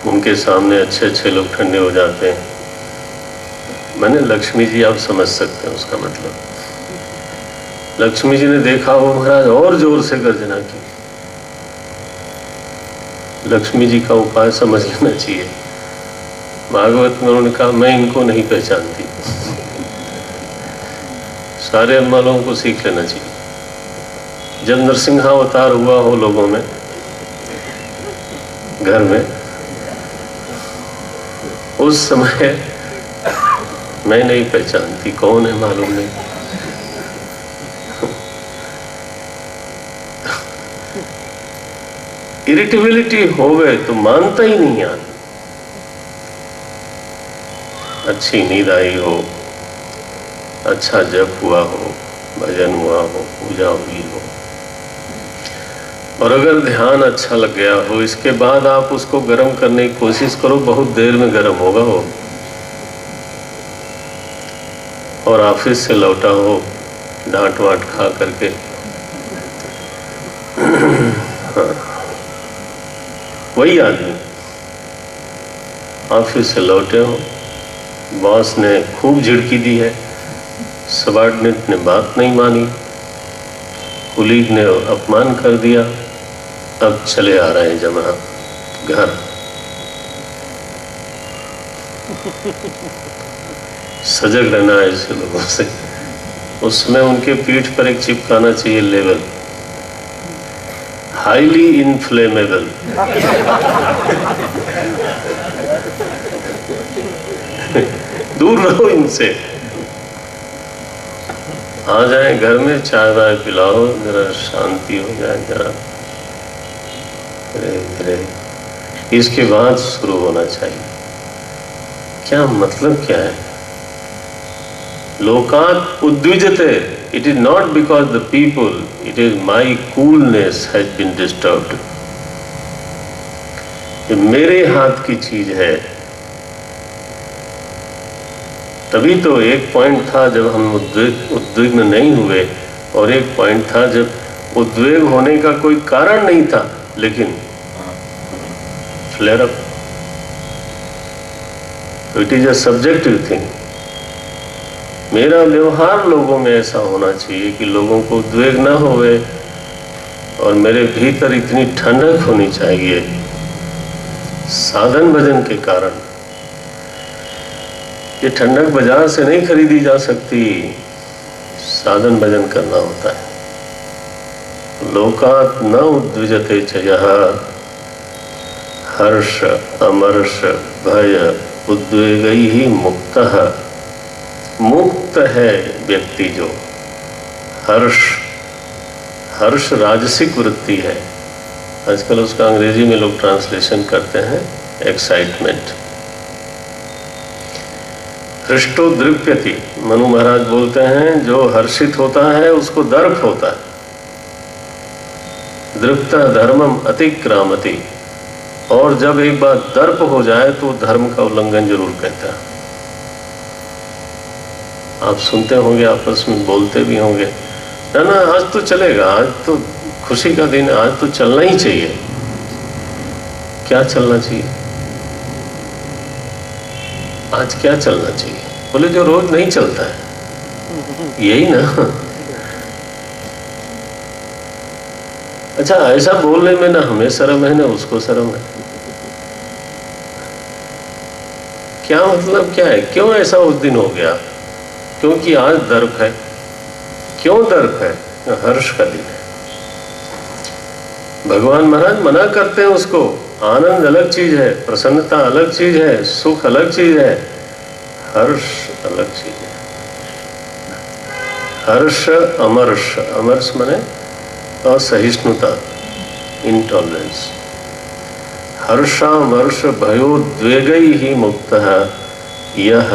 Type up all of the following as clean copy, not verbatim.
उनके सामने अच्छे अच्छे लोग ठंडे हो जाते हैं। मैंने लक्ष्मी जी, आप समझ सकते हैं उसका मतलब। लक्ष्मी जी ने देखा वो महाराज और जोर से गर्जना की। लक्ष्मी जी का उपाय समझ लेना चाहिए। भागवत में उन्होंने कहा मैं इनको नहीं पहचानती। सारे अनमोलों को सीख लेना चाहिए। जब नरसिंहावतार हुआ हो लोगों में, घर में, उस समय मैं नहीं पहचानती, कौन है मालूम नहीं। इरिटेबिलिटी होवे तो मानता ही नहीं यार। अच्छी नींद आई हो, अच्छा जप हुआ हो, भजन हुआ हो, पूजा हुई हो, और अगर ध्यान अच्छा लग गया हो, इसके बाद आप उसको गर्म करने की कोशिश करो, बहुत देर में गर्म होगा वो। और ऑफिस से लौटा हो डांट वाट खा करके, हाँ, वही आदमी ऑफिस से लौटे हो, बॉस ने खूब झिड़की दी है, सबॉर्डिनेट ने बात नहीं मानी, कुलीग ने अपमान कर दिया, अब चले आ रहे हैं जनाब घर। सजग रहना है ऐसे लोगों से। उसमें उनके पीठ पर एक चिपकाना चाहिए लेवल, हाईली इनफ्लेमेबल। दूर रहो इनसे। आ जाए घर में, चाय वाय पिलाओ, जरा शांति हो जाए, जरा धीरे धीरे, इसके बाद शुरू होना चाहिए। क्या मतलब क्या है? लोकात उद्विजते, it is not because the people, it is my coolness has been disturbed। ये मेरे हाथ की चीज है। तभी तो एक पॉइंट था जब हम उद्विग्न नहीं हुए, और एक पॉइंट था जब उद्वेग होने का कोई कारण नहीं था, लेकिन flare up. It is a subjective thing. मेरा व्यवहार लोगों में ऐसा होना चाहिए कि लोगों को उद्वेग न होवे, और मेरे भीतर इतनी ठंडक होनी चाहिए साधन भजन के कारण। ये ठंडक बाजार से नहीं खरीदी जा सकती, साधन भजन करना होता है। लोकात न उद्विजते चयः, हर्ष अमर्ष भय उद्वेगैहि मुक्तः। मुक्त है व्यक्ति जो। हर्ष राजसिक वृत्ति है। आजकल उसका अंग्रेजी में लोग ट्रांसलेशन करते हैं एक्साइटमेंट। हृष्टो दृप्यति, मनु महाराज बोलते हैं जो हर्षित होता है उसको दर्प होता है। दृप्ता धर्मम अतिक्रामति, और जब एक बार दर्प हो जाए तो धर्म का उल्लंघन जरूर कहता है। आप सुनते होंगे, आपस में बोलते भी होंगे, ना ना आज तो चलेगा, आज तो खुशी का दिन है, आज तो चलना ही चाहिए। क्या चलना चाहिए? आज क्या चलना चाहिए? बोले जो रोज नहीं चलता है, यही ना। अच्छा, ऐसा बोलने में ना हमें शर्म है ना उसको शर्म है। क्या मतलब क्या है? क्यों ऐसा उस दिन हो गया? क्योंकि आज दर्प है। क्यों दर्प है? हर्ष का दिन है। भगवान महाराज मना करते हैं उसको। आनंद अलग चीज है, प्रसन्नता अलग चीज है, सुख अलग चीज है, हर्ष अलग चीज है। हर्ष अमर्ष, अमर्ष माने असहिष्णुता, इंटॉलरेंस। हर्षामर्ष भयोद्वेगैहि मुक्तः यह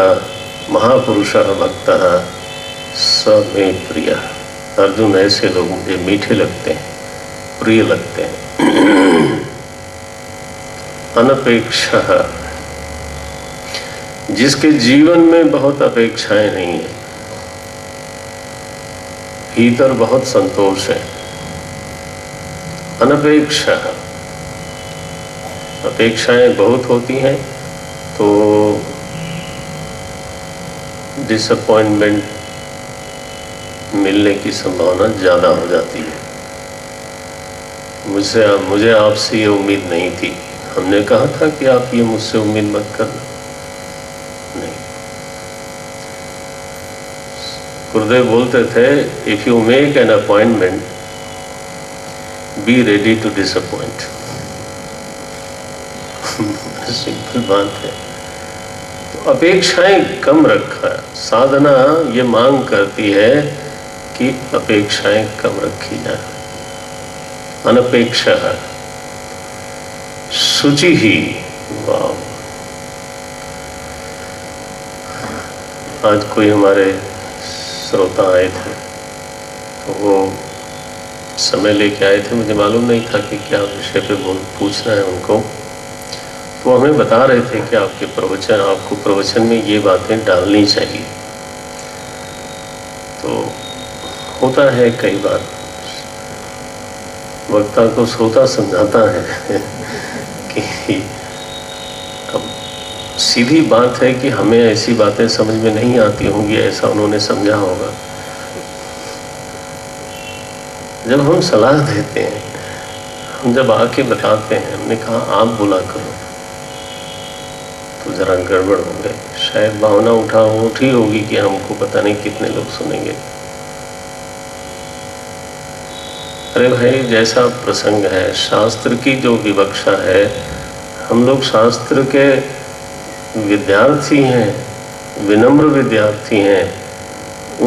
महापुरुषः भक्तः स मे प्रियः। अर्जुन, ऐसे लोग मुझे मीठे लगते हैं, प्रिय लगते हैं। अनपेक्षः, जिसके जीवन में बहुत अपेक्षाएं नहीं है, भीतर बहुत संतोष है। अनपेक्षः, अपेक्षाएं बहुत होती हैं तो डिसअपॉइंटमेंट मिलने की संभावना ज़्यादा हो जाती है। मुझे आपसे ये उम्मीद नहीं थी। हमने कहा था कि आप ये मुझसे उम्मीद मत करना, नहीं। गुरुदेव बोलते थे, if you make an appointment be ready to disappoint. Simple बात है। तो अपेक्षाएं कम रखा। साधना ये मांग करती है कि अपेक्षाएं कम रखी जाए। अनपेक्षा शुचि ही। वाह! आज कोई हमारे श्रोता आए थे तो वो समय लेके आए थे, मुझे मालूम नहीं था कि क्या विषय पे पूछना है उनको। तो हमें बता रहे थे कि आपको प्रवचन में ये बातें डालनी चाहिए। तो होता है कई बार वक्ता को श्रोता समझाता है कि अब सीधी बात है कि हमें ऐसी बातें समझ में नहीं आती होंगी, ऐसा उन्होंने समझा होगा। जब हम सलाह देते हैं, हम जब आके बताते हैं, हमने कहा आप बोला करो, तो जरा गड़बड़ हो गए। शायद भावना उठी होगी कि हमको पता नहीं कितने लोग सुनेंगे। अरे भाई, जैसा प्रसंग है, शास्त्र की जो विवक्षा है, हम लोग शास्त्र के विद्यार्थी हैं, विनम्र विद्यार्थी हैं,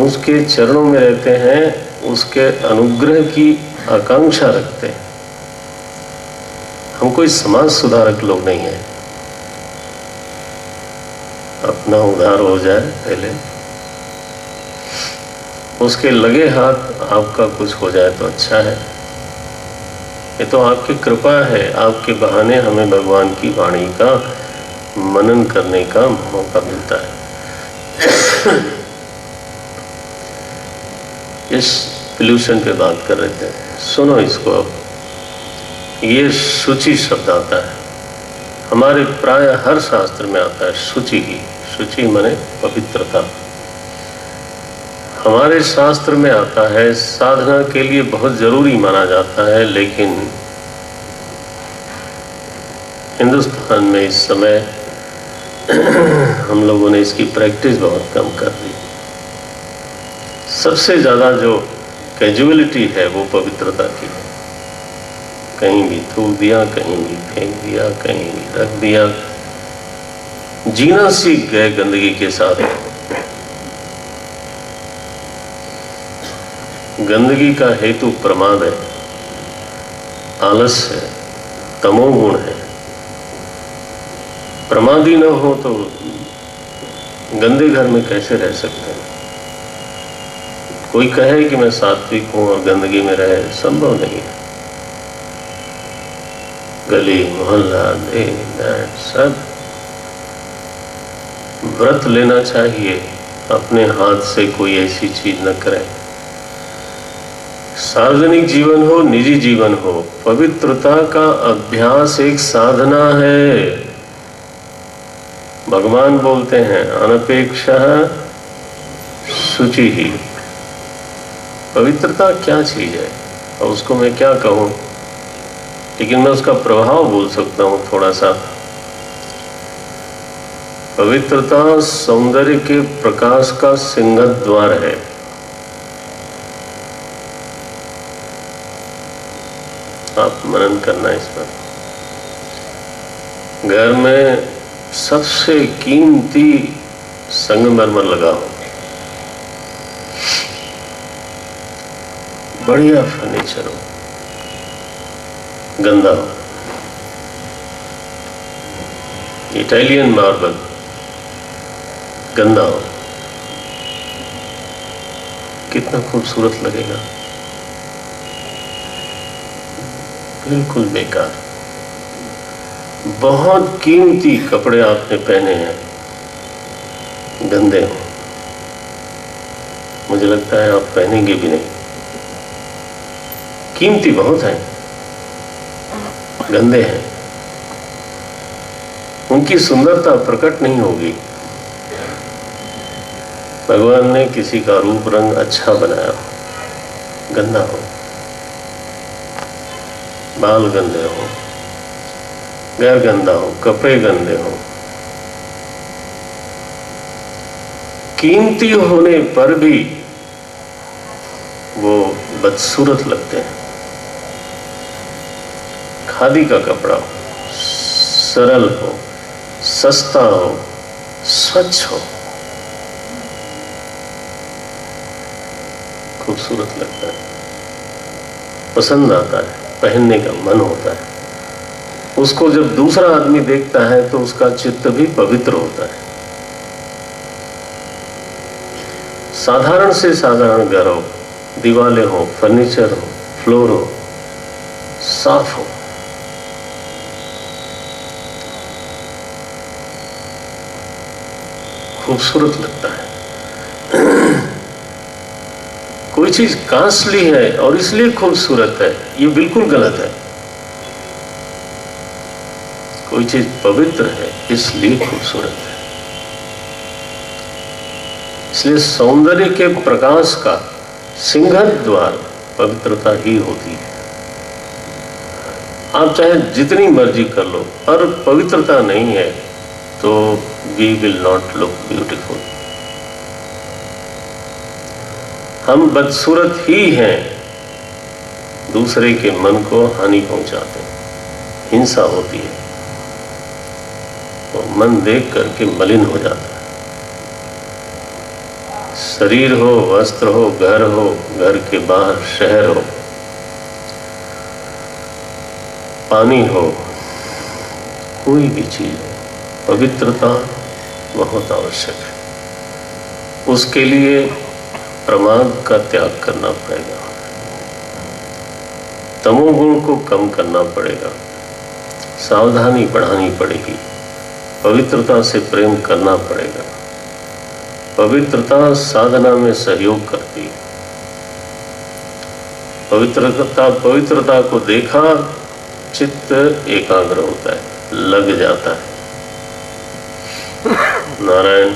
उसके चरणों में रहते हैं, उसके अनुग्रह की आकांक्षा रखते हैं। हम कोई समाज सुधारक लोग नहीं हैं। अपना उद्धार हो जाए पहले, उसके लगे हाथ आपका कुछ हो जाए तो अच्छा है। ये तो आपकी कृपा है, आपके बहाने हमें भगवान की वाणी का मनन करने का मौका मिलता है। इस पोल्यूशन पे बात कर रहे थे, सुनो इसको। अब ये शुचि शब्द आता है, हमारे प्राय हर शास्त्र में आता है शुचि ही। शुचि माने पवित्रता। हमारे शास्त्र में आता है, साधना के लिए बहुत जरूरी माना जाता है, लेकिन हिंदुस्तान में इस समय हम लोगों ने इसकी प्रैक्टिस बहुत कम कर दी। सबसे ज्यादा जो कैजुअलिटी है वो पवित्रता की है। कहीं भी थूक दिया, कहीं भी फेंक दिया, कहीं भी रख दिया। जीना सीख गए गंदगी के साथ। गंदगी का हेतु प्रमाद है, आलस्य है, तमोगुण है। प्रमादी न हो तो गंदे घर में कैसे रह सकते हैं? कोई कहे कि मैं सात्विक हूं और गंदगी में रहे, संभव नहीं है। गली मोहल्ला देह सब व्रत लेना चाहिए, अपने हाथ से कोई ऐसी चीज न करे। सार्वजनिक जीवन हो, निजी जीवन हो, पवित्रता का अभ्यास एक साधना है। भगवान बोलते हैं अनपेक्षा शुचि ही। पवित्रता क्या चीज है और उसको मैं क्या कहूं, लेकिन मैं उसका प्रभाव बोल सकता हूं थोड़ा सा। पवित्रता सौंदर्य के प्रकाश का सिंहद्वार है। आप मनन करना इस पर। घर में सबसे कीमती संगमरमर लगाओ, बढ़िया फर्नीचर हो, गंदा हो। इटालियन मार्बल गंदा हो, कितना खूबसूरत लगेगा? बिल्कुल बेकार। बहुत कीमती कपड़े आपने पहने हैं, गंदे हो, मुझे लगता है आप पहनेंगे भी नहीं। कीमती बहुत हैं, गंदे हैं। उनकी सुंदरता प्रकट नहीं होगी। भगवान ने किसी का रूप रंग अच्छा बनाया, गंदा हो, बाल गंदे हो, घर गंदा हो, कपड़े गंदे हो, कीमती होने पर भी वो बदसूरत लगते हैं। खादी का कपड़ा हो, सरल हो, सस्ता हो, स्वच्छ हो, खूबसूरत लगता है, पसंद आता है, पहनने का मन होता है। उसको जब दूसरा आदमी देखता है तो उसका चित्त भी पवित्र होता है। साधारण से साधारण घर हो, दीवारें हो, फर्नीचर हो, फ्लोर हो, साफ हो, खूबसूरत लगता है। कोई चीज कास्टली है और इसलिए खूबसूरत है, ये बिल्कुल गलत है। कोई चीज पवित्र है इसलिए खूबसूरत है। इसलिए सौंदर्य के प्रकाश का सिंहद द्वार पवित्रता ही होती है। आप चाहे जितनी मर्जी कर लो, पर पवित्रता नहीं है तो we will not look beautiful. हम बदसूरत ही हैं, दूसरे के मन को हानि पहुंचाते हैं, हिंसा होती है, और मन देख करके मलिन हो जाता है। शरीर हो, वस्त्र हो, घर हो, घर के बाहर शहर हो, पानी हो, कोई भी चीज हो, पवित्रता बहुत आवश्यक है। उसके लिए प्रमाद का त्याग करना पड़ेगा, तमोगुण को कम करना पड़ेगा, सावधानी बढ़ानी पड़ेगी, पवित्रता से प्रेम करना पड़ेगा। पवित्रता साधना में सहयोग करती है। पवित्रता को देखा, चित्त एकाग्र होता है, लग जाता है। नारायण।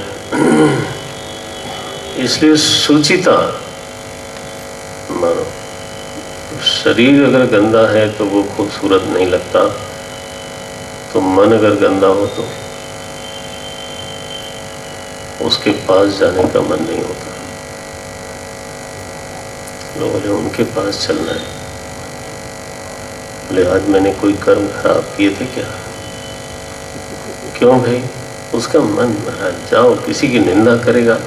इसलिए शुचिता मानो, शरीर अगर गंदा है तो वो खूबसूरत नहीं लगता, तो मन अगर गंदा हो तो उसके पास जाने का मन नहीं होता। लोगों ने उनके पास चलना है, बोले आज मैंने कोई कर्म खराब किए थे क्या? क्यों भाई? उसका मन महाराज, जाओ, किसी की निंदा करेगा,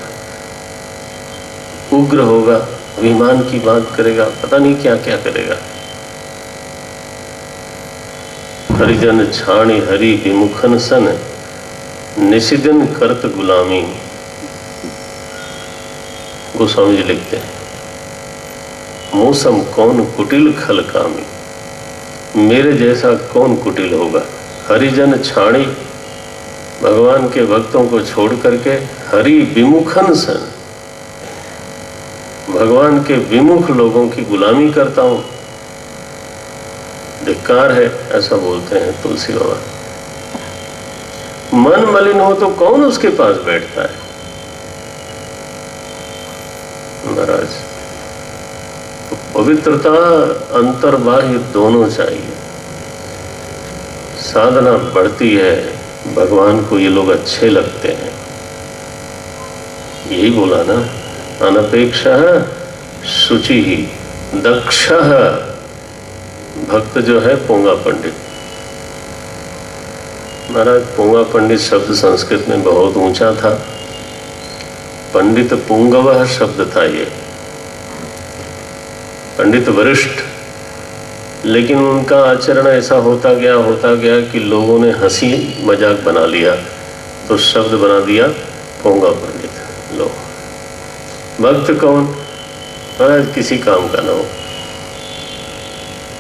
उग्र होगा, अभिमान की बात करेगा, पता नहीं क्या क्या करेगा। हरिजन छाणी हरि विमुखन सन, निशिदन करत गुलामी। गोस्वामी जी लिखते हैं, मौसम कौन कुटिल खल कामी, मेरे जैसा कौन कुटिल होगा। हरिजन छाणी, भगवान के भक्तों को छोड़ करके हरि विमुखन सन, भगवान के विमुख लोगों की गुलामी करता हूं, धिक्कार है, ऐसा बोलते हैं तुलसी बाबा। मन मलिन हो तो कौन उसके पास बैठता है महाराज? तो पवित्रता अंतर्बाह्य दोनों चाहिए। साधना बढ़ती है, भगवान को ये लोग अच्छे लगते हैं, यही बोला ना, अनपेक्षः शुचि ही दक्षः। भक्त जो है पोंगा पंडित। महाराज पोंगा पंडित शब्द संस्कृत में बहुत ऊंचा था। पंडित पुंगवः शब्द था ये, पंडित वरिष्ठ। लेकिन उनका आचरण ऐसा होता गया कि लोगों ने हंसी मजाक बना लिया, तो शब्द बना दिया पोंगा पंडित। लो, भक्त कौन? महाराज किसी काम का ना हो।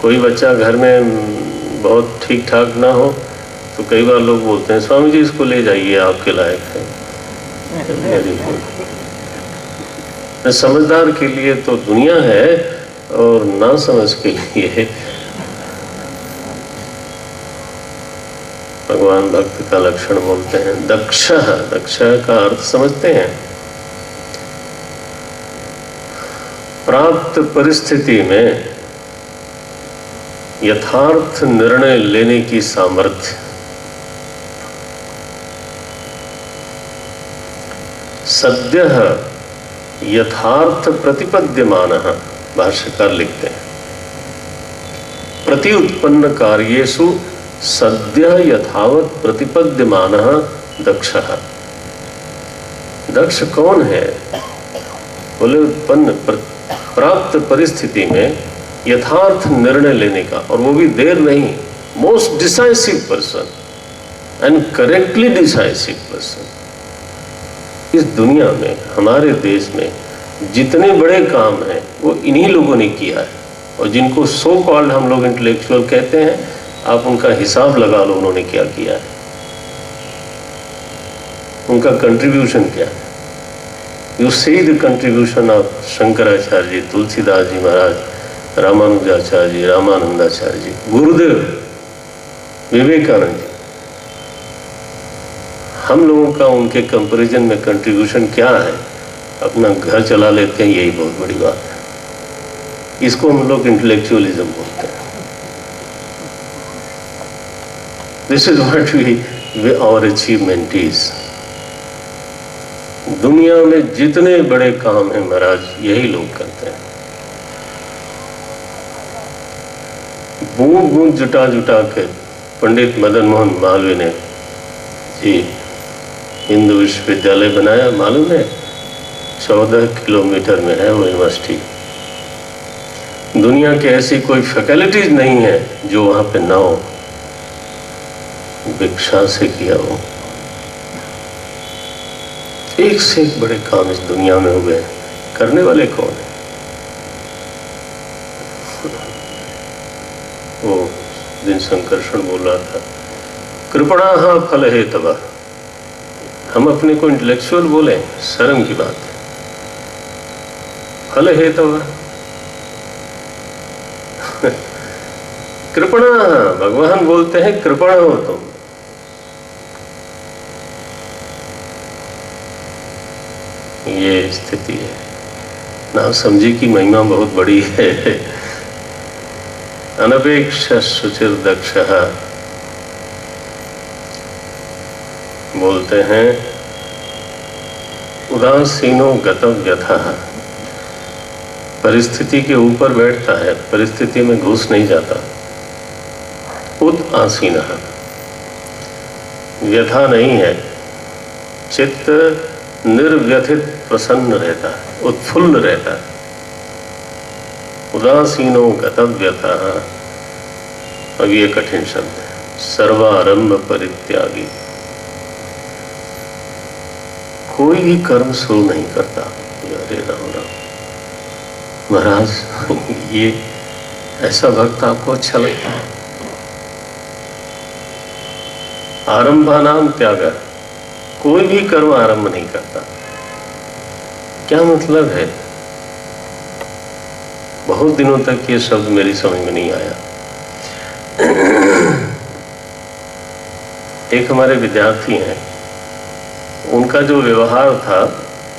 कोई बच्चा घर में बहुत ठीक ठाक ना हो तो कई बार लोग बोलते हैं, स्वामी जी इसको ले जाइए, आपके लायक है। समझदार के लिए तो दुनिया है और ना समझ के लिए भगवान भक्त का लक्षण बोलते हैं। दक्ष, दक्ष का अर्थ समझते हैं? प्राप्त परिस्थिति में यथार्थ निर्णय लेने की सामर्थ्य। सद्यः यथार्थ प्रतिपद्यमानः, भाष्यकार लिखते हैं, प्रति उत्पन्न कार्येषु सद्यः यथावत् प्रतिपद्यमानः दक्षः। दक्ष कौन है? बोले उत्पन्न प्राप्त परिस्थिति में यथार्थ निर्णय लेने का, और वो भी देर नहीं, most decisive person and correctly decisive person. इस दुनिया में, हमारे देश में जितने बड़े काम हैं वो इन्हीं लोगों ने किया है, और जिनको सो कॉल्ड हम लोग इंटेलेक्चुअल कहते हैं, आप उनका हिसाब लगा लो उन्होंने क्या किया है, उनका कंट्रीब्यूशन क्या है। You see the contribution of Shankaracharya ji, Tulsidas ji Maharaj, Ramanujacharya ji, Ramanandacharya ji, Gurudev, Vivekananda जी। हम लोगों का उनके कंपैरिजन में कंट्रीब्यूशन क्या है? अपना घर चला लेते हैं, यही बहुत बड़ी बात है। इसको हम लोग इंटेलेक्चुअलिज्म बोलते हैं। This is what we our achievement is. दुनिया में जितने बड़े काम हैं महाराज, यही लोग करते हैं। बूंद बूंद जुटा जुटा के पंडित मदन मोहन मालवीय ने जी हिंदू विश्वविद्यालय बनाया। मालूम है 14 किलोमीटर में है वो यूनिवर्सिटी। दुनिया के ऐसी कोई फैकल्टीज नहीं है जो वहां पे ना हो। भिक्षा से किया हो। एक से एक बड़े काम इस दुनिया में हुए हैं। करने वाले कौन है? वो दिन संकर्षण बोल रहा था, कृपणा फल हेतव। हम अपने को इंटेलेक्चुअल बोले, शर्म की बात है। फल हेतव कृपणा, भगवान बोलते हैं कृपण हो तुम। ये स्थिति है ना। समझी की महिमा बहुत बड़ी है। अनपेक्ष शुचिर दक्ष बोलते हैं, उदासीनो गतव्यथः। परिस्थिति के ऊपर बैठता है, परिस्थिति में घुस नहीं जाता। उदासीनः, व्यथा नहीं है, चित्त निर्व्यथित प्रसन्न रहता है, उत्फुल्ल रहता है। उदासीनो गतव्यथः। अब ये कठिन शब्द है। सर्वारंभ परित्यागी, कोई भी कर्म शुरू नहीं करता। अरे राम राम महाराज, ये ऐसा भक्त आपको अच्छा लगता है? आरंभानाम त्याग, कोई भी कर्म आरंभ नहीं करता। क्या मतलब है? बहुत दिनों तक ये शब्द मेरी समझ में नहीं आया। एक हमारे विद्यार्थी हैं, उनका जो व्यवहार था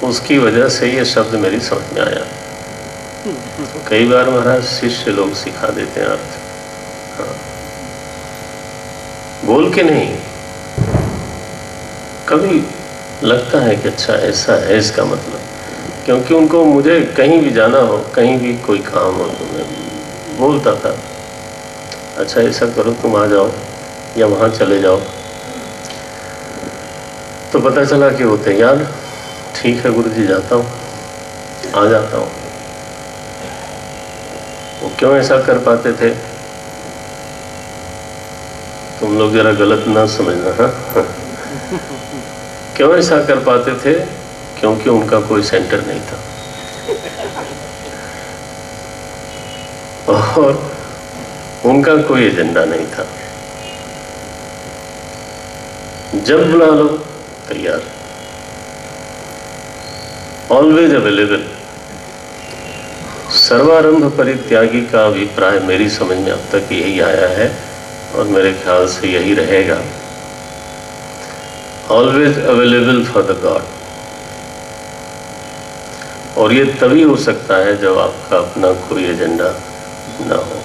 उसकी वजह से ये शब्द मेरी समझ में आया। कई बार महाराज शिष्य लोग सिखा देते हैं अर्थ। हाँ, बोल के नहीं, कभी लगता है कि अच्छा ऐसा है इसका मतलब। क्योंकि उनको, मुझे कहीं भी जाना हो, कहीं भी कोई काम हो, तो मैं बोलता था अच्छा ऐसा करो, तुम आ जाओ या वहाँ चले जाओ। तो पता चला कि वो तैयार, ठीक है गुरुजी जाता हूँ, आ जाता हूँ। वो क्यों ऐसा कर पाते थे? तुम लोग जरा गलत ना समझना। हाँ, क्यों ऐसा कर पाते थे? क्योंकि उनका कोई सेंटर नहीं था और उनका कोई एजेंडा नहीं था। जब बुला लो तैयार, ऑलवेज अवेलेबल। सर्वारंभ परित्यागी का अभिप्राय मेरी समझ में अब तक यही आया है और मेरे ख्याल से यही रहेगा। Always available for the God. और ये तभी हो सकता है जब आपका अपना कोई एजेंडा ना हो।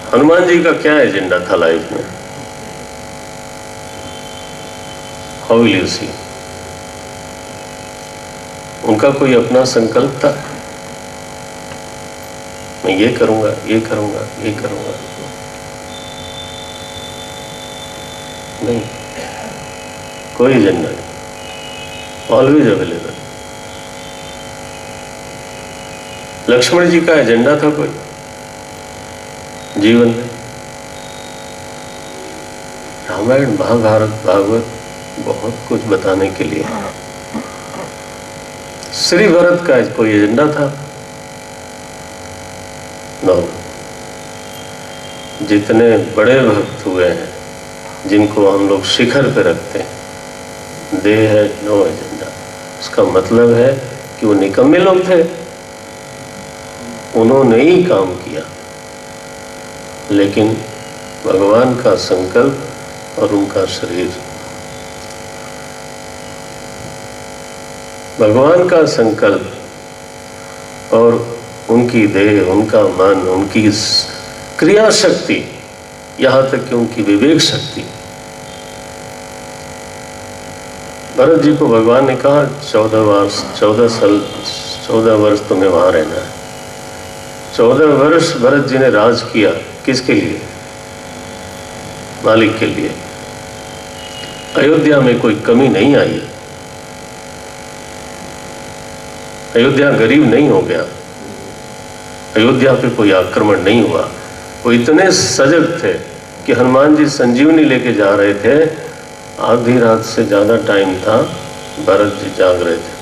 हनुमान जी का क्या एजेंडा था लाइफ में? How will you see? उनका कोई अपना संकल्प था, मैं ये करूंगा, ये करूंगा, ये करूंगा? नहीं, कोई एजेंडा नहीं, ऑलवेज अवेलेबल। लक्ष्मण जी का एजेंडा था कोई जीवन में? रामायण, महाभारत, भागवत बहुत कुछ बताने के लिए। श्री भरत का कोई एजेंडा था? नो। जितने बड़े भक्त हुए हैं, जिनको हम लोग शिखर पे रखते हैं, दे हैड नो एजेंडा। उसका मतलब है कि वो निकम्मे लोग थे, उन्होंने ही काम किया, लेकिन भगवान का संकल्प और उनका शरीर, भगवान का संकल्प और उनकी देह, उनका मन, उनकी क्रिया शक्ति, यहां तक कि उनकी विवेक शक्ति। भरत जी को भगवान ने कहा 14 वर्ष तुम्हें वहां रहना है। 14 वर्ष भरत जी ने राज किया, किसके लिए? मालिक के लिए। अयोध्या में कोई कमी नहीं आई, अयोध्या गरीब नहीं हो गया, अयोध्या पे कोई आक्रमण नहीं हुआ। वो इतने सजग थे कि हनुमान जी संजीवनी लेके जा रहे थे, आधी रात से ज्यादा टाइम था, भरत जी जाग रहे थे,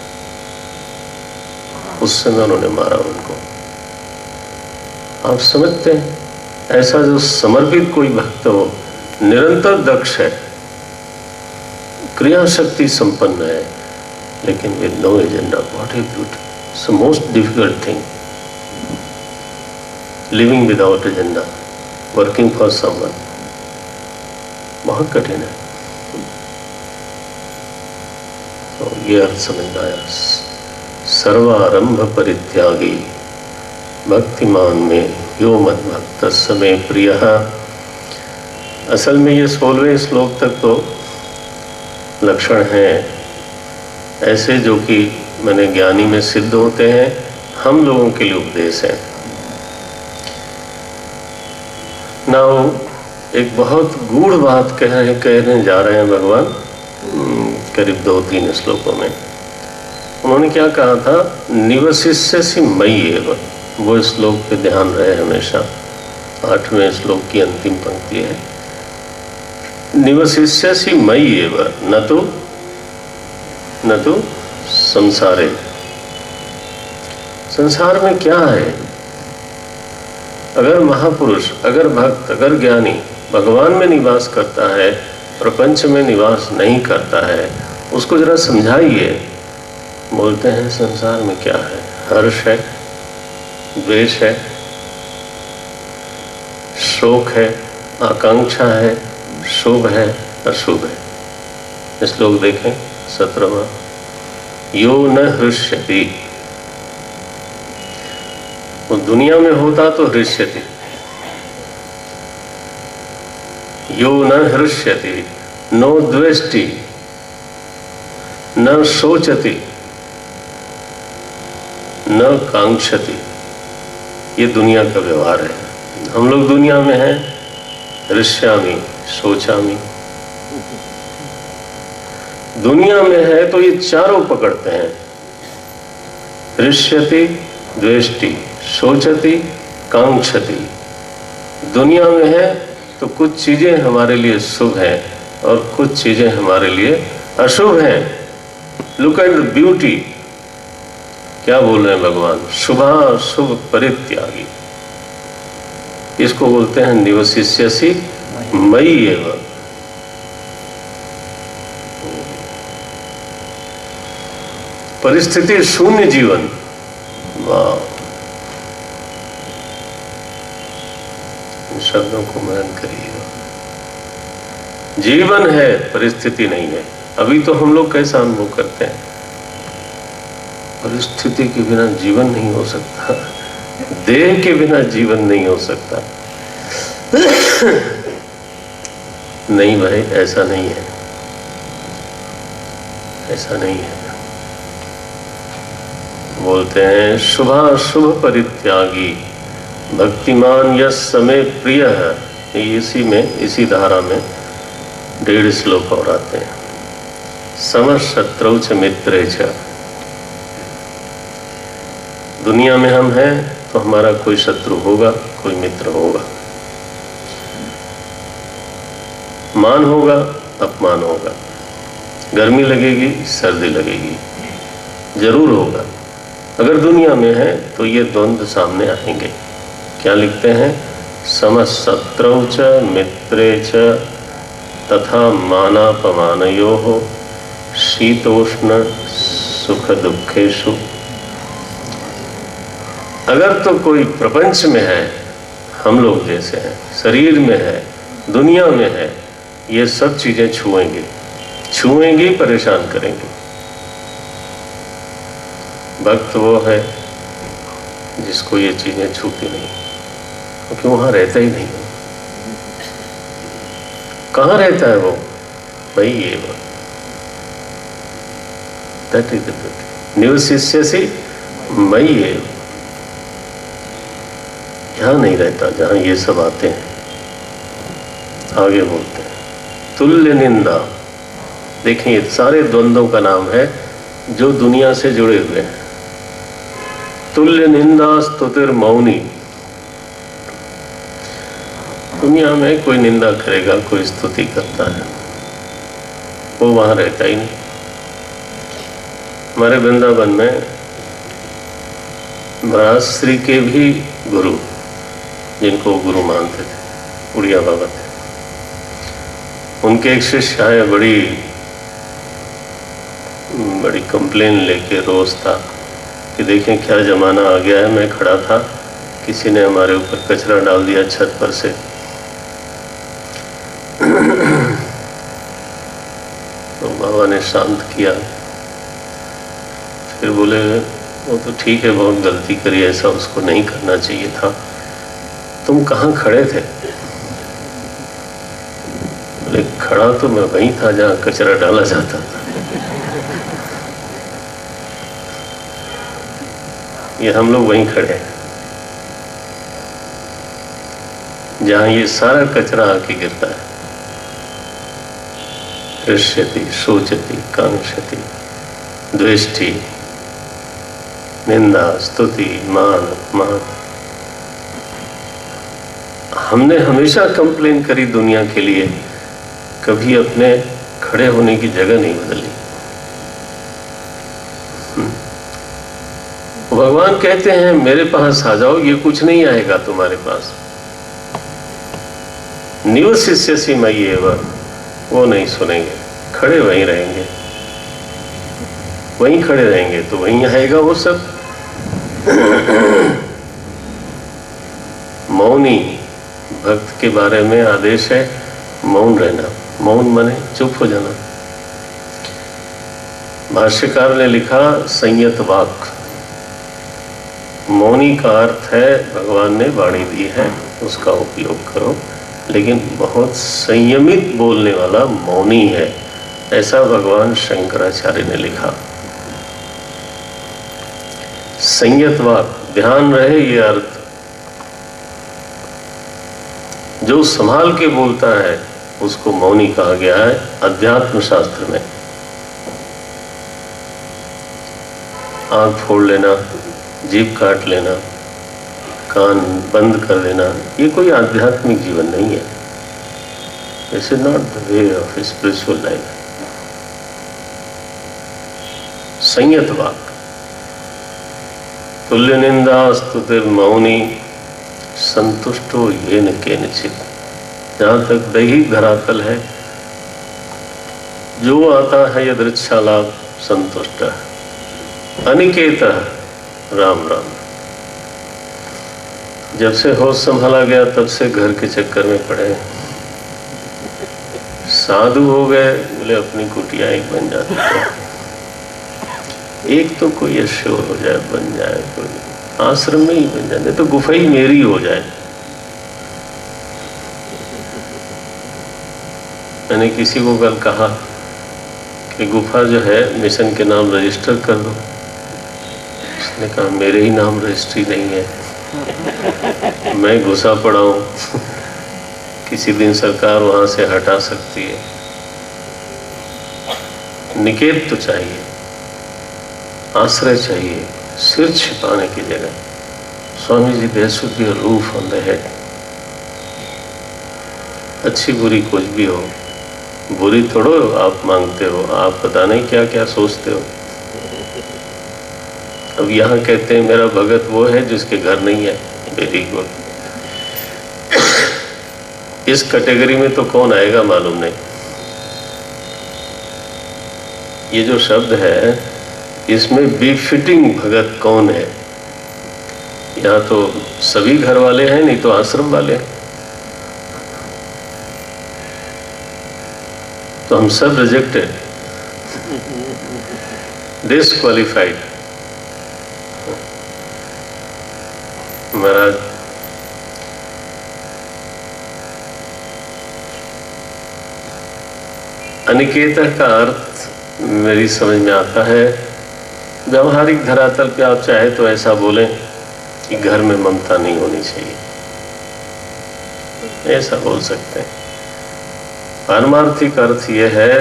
उस समय उन्होंने मारा उनको। आप समझते हैं, ऐसा जो समर्पित कोई भक्त हो, निरंतर दक्ष है, क्रिया शक्ति संपन्न है, लेकिन with no agenda. What a beauty, it's the most difficult thing, living without agenda, working for someone, बहुत कठिन है। तो ये अर्थ समझ में आया। सर्वारंभ परित्यागी भक्तिमान में यो मद भक्त समय प्रिय। असल में ये 16वें श्लोक तक तो लक्षण हैं ऐसे जो कि मैंने ज्ञानी में सिद्ध होते हैं, हम लोगों के लिए उपदेश है। नाउ एक बहुत गूढ़ बात कहने जा रहे हैं भगवान, करीब 2-3 श्लोकों में। उन्होंने क्या कहा था? निवसिष्यसि मयि एव। वो श्लोक पे ध्यान रहे हमेशा, 8वें श्लोक की अंतिम पंक्ति है, निवसिष्यसि मयि एव न तो संसारे। संसार में क्या है? अगर महापुरुष, अगर भक्त, अगर ज्ञानी भगवान में निवास करता है, प्रपंच में निवास नहीं करता है, उसको जरा समझाइए। बोलते हैं संसार में क्या है? हर्ष है, द्वेष है, शोक है, आकांक्षा है, शुभ है, अशुभ है। श्लोक देखें 17वां, यो न हृष्यति। वो दुनिया में होता तो हृष्यति, यो न हृष्यति, नो द्वेष्टि, न शोचति, न कांक्षति। ये दुनिया का व्यवहार है। हम लोग दुनिया में हैं, हृष्यामि, शोचामि। दुनिया में है तो ये चारों पकड़ते हैं, हृष्यति, द्वेष्टि, शोचति, कांक्षति। दुनिया में है तो कुछ चीजें हमारे लिए शुभ हैं और कुछ चीजें हमारे लिए अशुभ हैं। लुक एट द ब्यूटी, क्या बोल रहे हैं भगवान? शुभा शुभ परित्यागी। इसको बोलते हैं निवसिष्यसि मयि एव। परिस्थिति शून्य जीवन। वाह, इन शब्दों को मनन करिएगा। जीवन है, परिस्थिति नहीं है। अभी तो हम लोग कैसा अनुभव करते हैं, परिस्थिति के बिना जीवन नहीं हो सकता, देह के बिना जीवन नहीं हो सकता। नहीं भाई, ऐसा नहीं है, ऐसा नहीं है। बोलते हैं शुभाशुभ परित्यागी भक्तिमान यस समय प्रिय है। इसी में, इसी धारा में 1.5 श्लोक और आते हैं। समशत्रौ च मित्रे च। दुनिया में हम हैं तो हमारा कोई शत्रु होगा, कोई मित्र होगा, मान होगा, अपमान होगा, गर्मी लगेगी, सर्दी लगेगी, जरूर होगा। अगर दुनिया में है तो ये द्वंद्व सामने आएंगे। क्या लिखते हैं? समशत्रौ च मित्रे च तथा मानापमानयोः शीतोष्ण सुख दुखेषु। अगर तो कोई प्रपंच में है, हम लोग जैसे हैं, शरीर में है, दुनिया में है, ये सब चीजें छुएंगी, परेशान करेंगी। भक्त वो है जिसको ये चीजें छूती नहीं, क्योंकि वहां रहता ही नहीं। कहाँ रहता है वो? भाई ये वो निवसिष्यसि मयि एव। यहाँ नहीं रहता जहाँ ये सब आते हैं। आगे बोलते हैं तुल्य निंदा। देखिए सारे द्वंद्वों का नाम है जो दुनिया से जुड़े हुए हैं। तुल्य निंदा स्तुतिर मौनी। दुनिया में कोई निंदा करेगा, कोई स्तुति करता है, वो वहां रहता ही नहीं। हमारे वृंदावन में महाराज श्री के भी गुरु, जिनको गुरु मानते थे, उड़िया बाबा थे, उनके एक शिष्य आए, बड़ी कंप्लेन लेके रोज था कि देखें क्या जमाना आ गया है। मैं खड़ा था, किसी ने हमारे ऊपर कचरा डाल दिया छत पर से। तो बाबा ने शांत किया, फिर बोले वो तो ठीक है, बहुत गलती करी, ऐसा उसको नहीं करना चाहिए था। तुम कहाँ खड़े थे? बोले खड़ा तो मैं वहीं था जहाँ कचरा डाला जाता था। ये हम लोग वहीं खड़े हैं जहाँ ये सारा कचरा आके गिरता है। हृष्यति, शोचति, कांक्षति, द्वेष्टि, निंदा, स्तुति, मान, अपमान। हमने हमेशा कंप्लेन करी दुनिया के लिए, कभी अपने खड़े होने की जगह नहीं बदली। भगवान कहते हैं मेरे पास आ जाओ, ये कुछ नहीं आएगा तुम्हारे पास। निवसिष्यसि मयि एव। वो नहीं सुनेंगे, खड़े वहीं रहेंगे, वहीं खड़े रहेंगे तो वहीं आएगा वो सब। मौनी भक्त के बारे में आदेश है, मौन रहना। मौन माने चुप हो जाना। भाष्यकार ने लिखा संयत वाक। मौनी का अर्थ है भगवान ने वाणी दी है, उसका उपयोग करो, लेकिन बहुत संयमित बोलने वाला मौनी है, ऐसा भगवान शंकराचार्य ने लिखा। संयत वाक, ध्यान रहे ये अर्थ। जो संभाल के बोलता है उसको मौनी कहा गया है अध्यात्म शास्त्र में। आंख फोड़ लेना, जीभ काट लेना, कान बंद कर देना, ये कोई आध्यात्मिक जीवन नहीं है। This is not the way of spiritual life. संयत वाक। तुल्य निंदा स्तुतिर मौनी संतुष्टो येन केनचित। जहां तक दैहिक धरातल है, जो आता है यदृच्छा लाभ संतुष्ट है। अनिकेत राम राम। जब से होश संभाला गया तब से घर के चक्कर में पड़े, साधु हो गए, बोले अपनी कुटिया एक बन जाती है, एक तो कोई अश्योर हो जाए, बन जाए, कोई आश्रम में ही बन जाए, नहीं तो गुफा ही मेरी हो जाए। मैंने किसी को कल कहा कि गुफा जो है मिशन के नाम रजिस्टर कर दो। उसने कहा मेरे ही नाम रजिस्ट्री नहीं है, मैं घुसा पड़ा हूं, किसी दिन सरकार वहां से हटा सकती है। निकेत तो चाहिए, आश्रय चाहिए, सिर छिपाने की जगह। Swami ji there should be a roof on the head. अच्छी बुरी कुछ भी हो, बुरी थोड़ो आप मांगते हो, आप पता नहीं क्या क्या सोचते हो। अब यहाँ कहते हैं मेरा भगत वो है जिसके घर नहीं है, वेरी गुड। इस कैटेगरी में तो कौन आएगा मालूम नहीं। ये जो शब्द है इसमें बिफिटिंग भगत कौन है? यहाँ तो सभी घर वाले हैं, नहीं तो आश्रम वाले हैं। तो हम सब रिजेक्टेड, डिस्क्वालिफाइड। महाराज अनिकेत का अर्थ मेरी समझ में आता है, व्यवहारिक धरातल पे आप चाहे तो ऐसा बोलें कि घर में ममता नहीं होनी चाहिए, ऐसा बोल सकते हैं। पारमार्थिक अर्थ यह है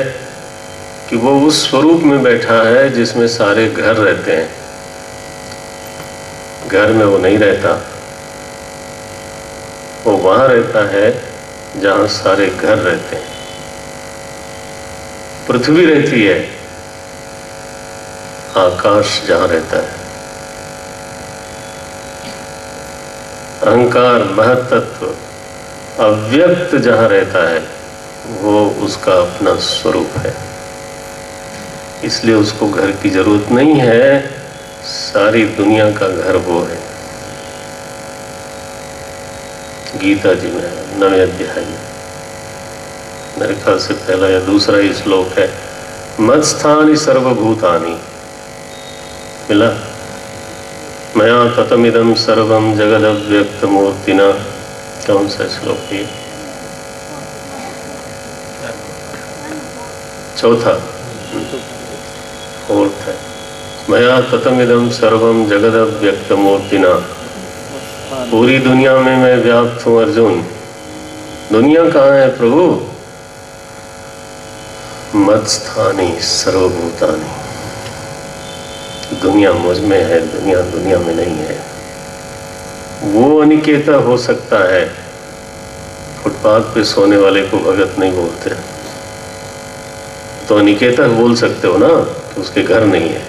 कि वो उस स्वरूप में बैठा है जिसमें सारे घर रहते हैं। घर में वो नहीं रहता, वो वहां रहता है जहां सारे घर रहते हैं। पृथ्वी रहती है, आकाश जहां रहता है। अहंकार महत्त्व अव्यक्त जहां रहता है वो उसका अपना स्वरूप है, इसलिए उसको घर की जरूरत नहीं है। सारी दुनिया का घर वो है। गीता जी में 9वें अध्याय में मेरे ख्याल से पहला या दूसरा ही श्लोक है, मत्स्थानि सर्वभूतानि। मिला? मया ततमिदं सर्वं जगदव्यक्त मूर्तिना। कौन सा श्लोक है? चौथा, फोर्थ है। मया ततमिदं सर्वं जगदव्यक्त मूर्तिना। पूरी दुनिया में मैं व्याप्त हूं अर्जुन। दुनिया कहाँ है प्रभु? मत्स्थानि सर्वभूतानि। दुनिया मुझ में है, दुनिया दुनिया में नहीं है। वो अनिकेता हो सकता है, फुटपाथ पे सोने वाले को भगत नहीं बोलते। तो अनिकेता बोल सकते हो ना कि उसके घर नहीं है।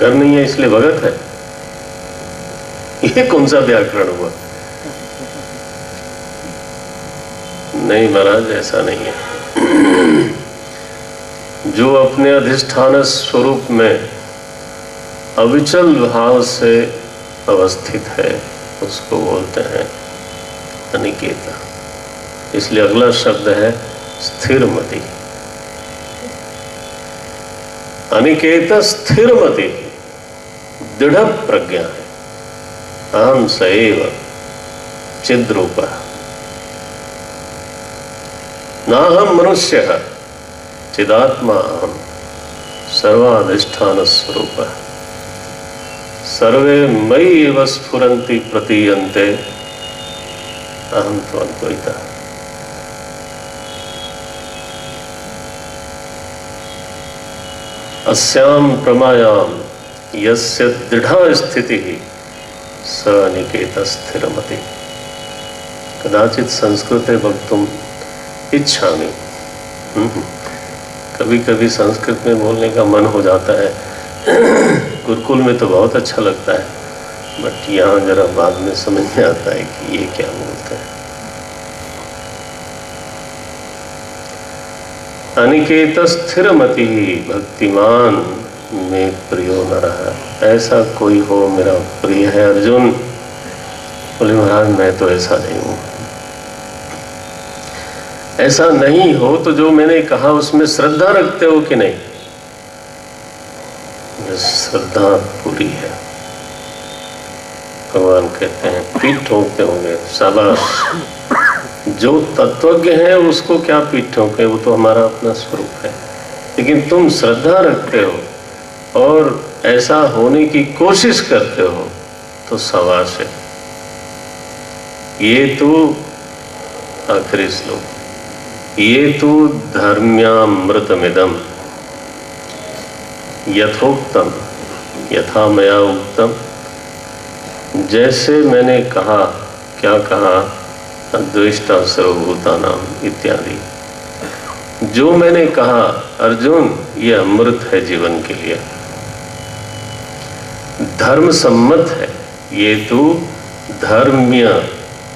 घर नहीं है इसलिए भगत है? ये कौन सा व्याकरण हुआ? नहीं महाराज, ऐसा नहीं है। जो अपने अधिष्ठान स्वरूप में अविचल भाव से अवस्थित है उसको बोलते हैं अनिकेता। इसलिए अगला शब्द है स्थिरमति। अनिकेत स्थिरमति, दृढ़ प्रज्ञा है। अहम सएव चिद्रूपः नाहम मनुष्यः चिदात्मा अहम सर्वाधिष्ठान स्वरूपः सर्वे मयि एव स्फुरन्ति प्रतीयन्ते अहम त्वद्वैतः। अस्याम प्रमायाम यस्य दृढ़ा स्थितिः स अनिकेत स्थिरमति। कदाचित संस्कृते वक्तुम इच्छामि। कभी कभी संस्कृत में बोलने का मन हो जाता है। गुरुकुल में तो बहुत अच्छा लगता है, बट यहाँ जरा बाद में समझ में आता है कि ये क्या बोलते हैं। अनिकेत स्थिरमति भक्तिमान में प्रियो नरः। ऐसा कोई हो मेरा प्रिय है अर्जुन। बोले महाराज मैं तो ऐसा नहीं हूं। ऐसा नहीं हो तो जो मैंने कहा उसमें श्रद्धा रखते हो कि नहीं? श्रद्धा पूरी है। भगवान कहते हैं पीठ ठोकते होंगे, शाबाश। जो तत्वज्ञ है उसको क्या पीठ ठोके, वो तो हमारा अपना स्वरूप है। लेकिन तुम श्रद्धा रखते हो और ऐसा होने की कोशिश करते हो तो शाबाश है। ये तो आखिरी श्लोक, ये तो धर्म्यामृतमिदम यथोक्तम यथा मया उक्तम। जैसे मैंने कहा, क्या कहा? अद्वेष्टा सर्वभूतानाम इत्यादि। जो मैंने कहा अर्जुन, ये अमृत है जीवन के लिए, धर्म सम्मत है। ये तो धर्म्य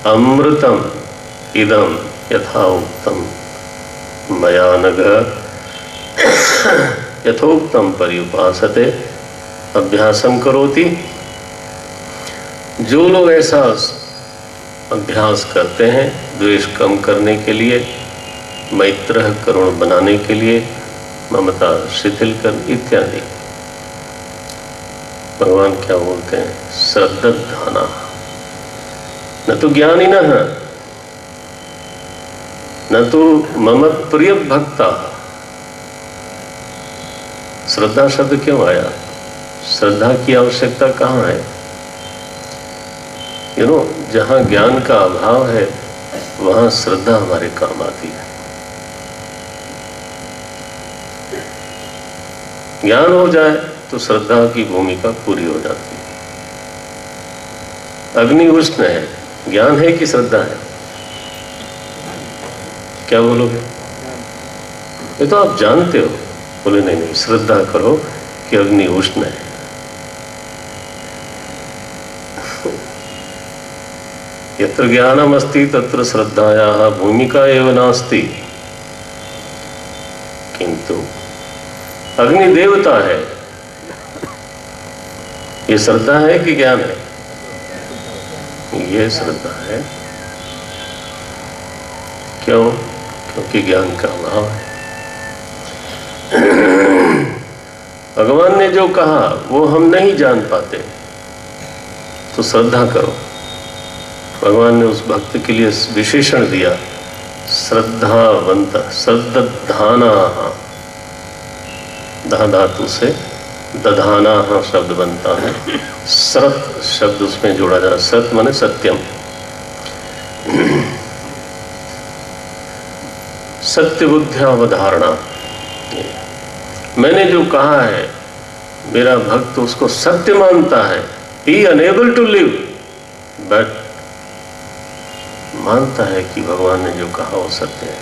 अमृतम इदम यथा उक्तम मया नघ यथोक्तम पर्युपासते अभ्यासम करोति। जो लोग ऐसा अभ्यास करते हैं द्वेष कम करने के लिए, मैत्र करुण बनाने के लिए, ममता शिथिल कर इत्यादि, भगवान क्या बोलते हैं? श्रद्धाना न तो ज्ञानिनः न तो मम प्रिय भक्ता। श्रद्धा शब्द क्यों आया? श्रद्धा की आवश्यकता कहाँ है? जहाँ ज्ञान का अभाव है वहाँ श्रद्धा हमारे काम आती है। ज्ञान हो जाए तो श्रद्धा की भूमिका पूरी हो जाती है। अग्नि उष्ण है, ज्ञान है कि श्रद्धा है? क्या बोलोगे? ये तो आप जानते हो। बोले नहीं नहीं, श्रद्धा करो कि अग्नि उष्ण है। यत्र ज्ञानम अस्ति तत्र श्रद्धायाः भूमिका एव नास्ति। किंतु अग्नि देवता है, ये श्रद्धा है कि ज्ञान है? ये श्रद्धा है। क्यों? क्योंकि ज्ञान का अभाव है। भगवान ने जो कहा वो हम नहीं जान पाते तो श्रद्धा करो। भगवान ने उस भक्त के लिए विशेषण दिया, श्रद्धावंत, श्रद्धाना। धा धातु से दधाना शब्द बनता है। श्रत शब्द उसमें जोड़ा जा, श्रत माने सत्यम, सत्य बुद्ध्यावधारणा। मैंने जो कहा है मेरा भक्त उसको सत्य मानता है। ही अनेबल टू लिव, बट मानता है कि भगवान ने जो कहा वो सत्य है।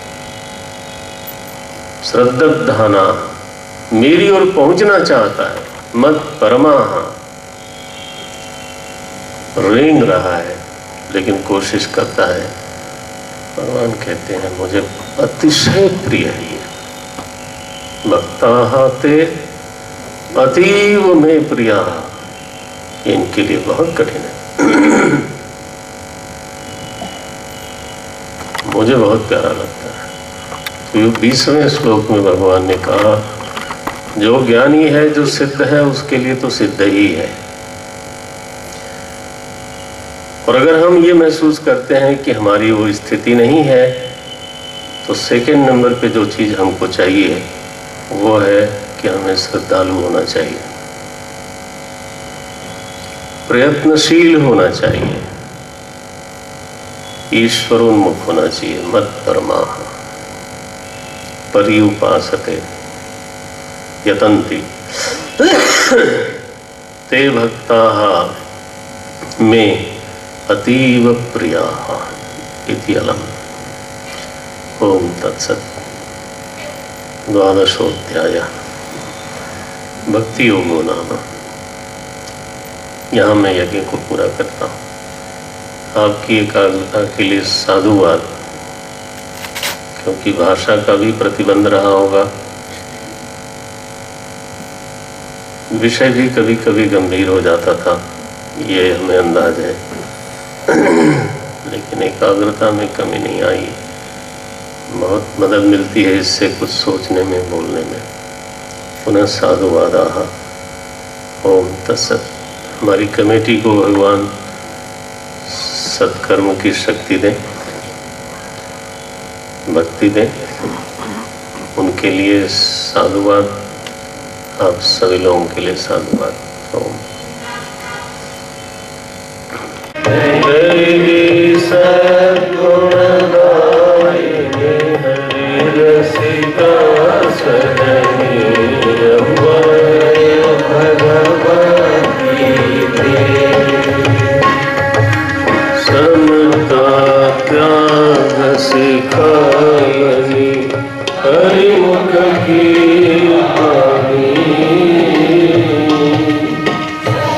श्रद्धाना, मेरी ओर पहुंचना चाहता है। मत परमाह, रेंग रहा है लेकिन कोशिश करता है। भगवान कहते हैं मुझे अतिशय प्रिय है ये। भक्ता ते अतीव में प्रिया, इनके लिए बहुत कठिन है। मुझे बहुत प्यारा लगता है। तो 20वें श्लोक में भगवान ने कहा जो ज्ञानी है, जो सिद्ध है, उसके लिए तो सिद्ध ही है। और अगर हम ये महसूस करते हैं कि हमारी वो स्थिति नहीं है तो सेकंड नंबर पे जो चीज हमको चाहिए वो है कि हमें श्रद्धालु होना चाहिए, प्रयत्नशील होना चाहिए, ईश्वरोन्मुख होना चाहिए। मत परमाह पर्युपासते यतन्ति ते भक्ताः मे अतीव प्रियाः इति अलम्। ओम तत्सत्। 12वां भक्ति योगो नाम। यहाँ मैं यज्ञ को पूरा करता हूँ। आपकी एकाग्रता के लिए साधुवाद, क्योंकि भाषा का भी प्रतिबंध रहा होगा, विषय भी कभी कभी गंभीर हो जाता था, ये हमें अंदाज है। लेकिन एकाग्रता में कमी नहीं आई। बहुत मदद मिलती है इससे, कुछ सोचने में, बोलने में। पुनः साधुवाद। ओम तत्सत। हमारी कमेटी को भगवान सत्कर्म की शक्ति दें, भक्ति दें। उनके लिए साधुवाद, आप सभी लोगों के लिए साधुवाद। ओम। हरि सद्गुण गायिनी, हरि रसिका सजनी, अभय भगवती समता त्याग सिखायनी, हरिमुख की वाणी,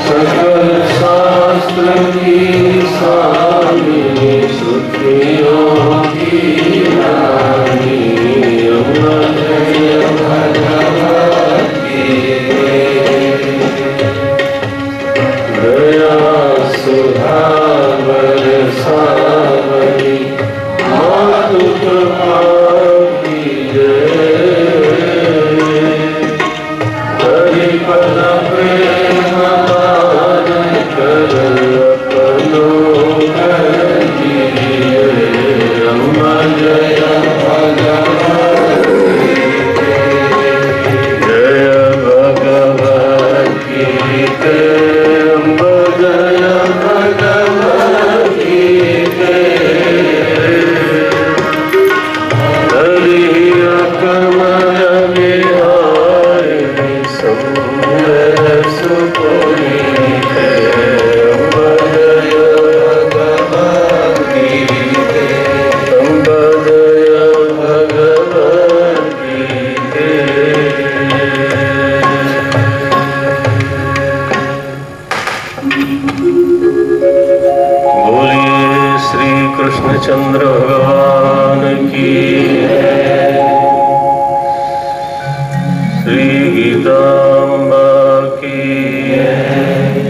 सकल शास्त्र की स्वामी, श्रुतियों की रानी, अमर भगवती दया सुधा बरसावनी, मातु कृपा की जय, हरिपद प्रेम पान कर अपनों कर दिए, अम्मा जय भगवती, जय भगवती के, अम्मा जय भगवती के, हरि कमल विहारिणी, सुंदर सुपुनी है, अम्बा जय भगवती के, अम्बा जय भगवती के। बोलिए श्री कृष्णचंद्र भगवान की, श्री गीताम्बा की,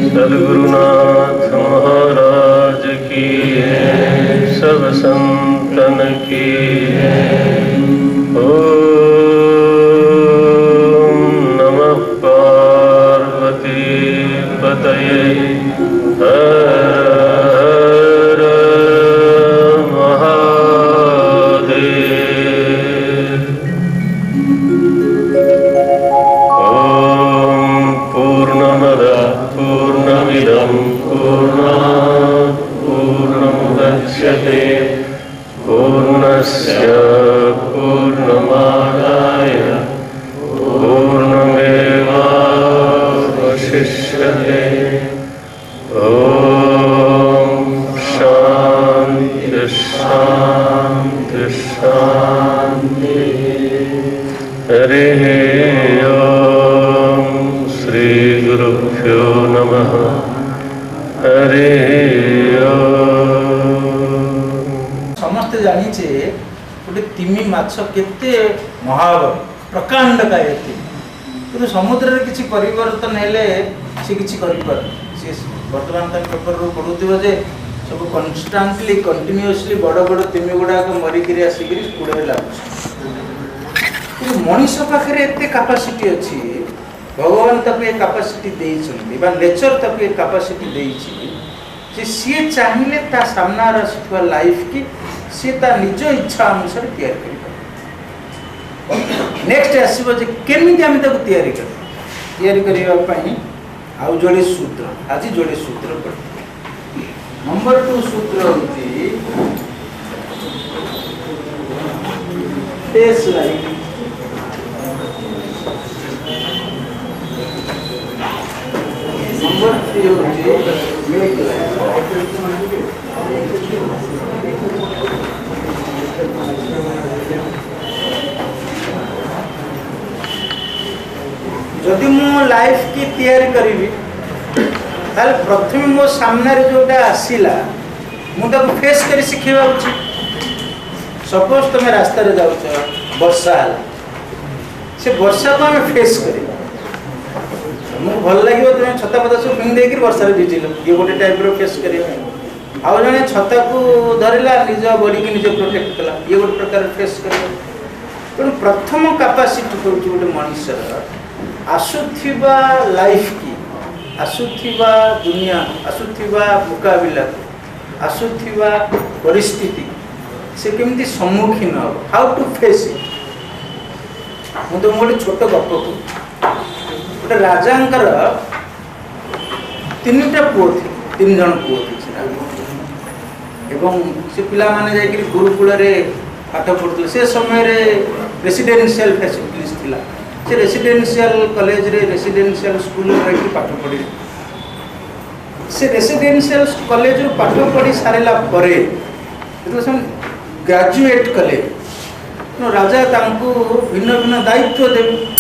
सद्गुरुनाथ महाराज की, सब संतन की। ओम नमः पार्वती पतये, हर हर महादेव। ओम पूर्णमदः पूर्णमिदं पूर्णात् पूर्णमुदच्यते, पूर्णस्य पूर्णमादाय पूर्णमेवावशिष्यते। ओम शांति शांति शांति। हरिः ओम। श्री गुरुभ्यो नमः। हरिः ओम। समस्ते जानिचे गोटे तिमी माछ केते महाबल प्रकांड काय किंतु समुद्र रे किछि परिवर्तन हेले से किछि करि पर से वर्तमान तक पेपर रो पढुथिबो जे सब कन्स्टेंटली कंटीन्यूअसली बड़ बड़ तिमी गुडा को मरि करी आसी करी कुडे लागछ। मनीष पाखे एते कैपेसिटी अछि, भगवान तक ये कैपेसिटी देइछन्ती बा नेचर तक ये कैपेसिटी देइछि जे सी चाहिए ता सामना रसिथवा लाइफ की सी ता निज इच्छा अनुसार तैयार करि। नेक्स्ट आसीबो जे केमिति हम तक तैयारी करिवा पई आउ जोड़े सूत्र आज जोड़े सूत्र पढ़। नंबर 2 सूत्र होती बेस लाइन। नंबर 3 होती मेक लाइन। जदि मो लाइफ की तैयारी करी ताल प्रथम मो सामने जोटा आसीला मुझे फेस कर शिखेबा उचित। सपोज तुम रास्ता रे जाउछ वर्षा है से वर्षा को आम फेस कर तुमको भल लगे तुम छता पता सब पिंधि देकर वर्षा भिजिल ये गोटे टाइप रो फेस कर आउ जड़े छता को धरला निज बॉडी की निज प्रोटेक्ट कला ये गोटे प्रकार फेस कर तेणु प्रथम कैपेसिटी हूँ गोटे मनुष्यर आसुथिबा लाइफ की आसुथिबा दुनिया आसुथिबा मुकाबिला आसुथिबा परिस्थिति से केमती सम्मुखीन हो हाउ टू फेस इट मुझे तो गोटे छोट गप को गोटे राजांकर तीनटा पुओ थे 3 जन पुओ थे एवं से पिला माने जाकि गुरुकुल रे पाठ पढ़ुले से समय रे रेसिडेंशियल फैसिलिटीज थिला से रेसिडेंशियल कॉलेज रे रेसिडेंशियल स्कूल रे रही पाठ पढ़ी से रेसिडेंशियल कॉलेज रो पाठ पढ़ी सारेला परे तो सम ग्रेजुएट कले राजा तांको भिन्न भिन्न दायित्व देवे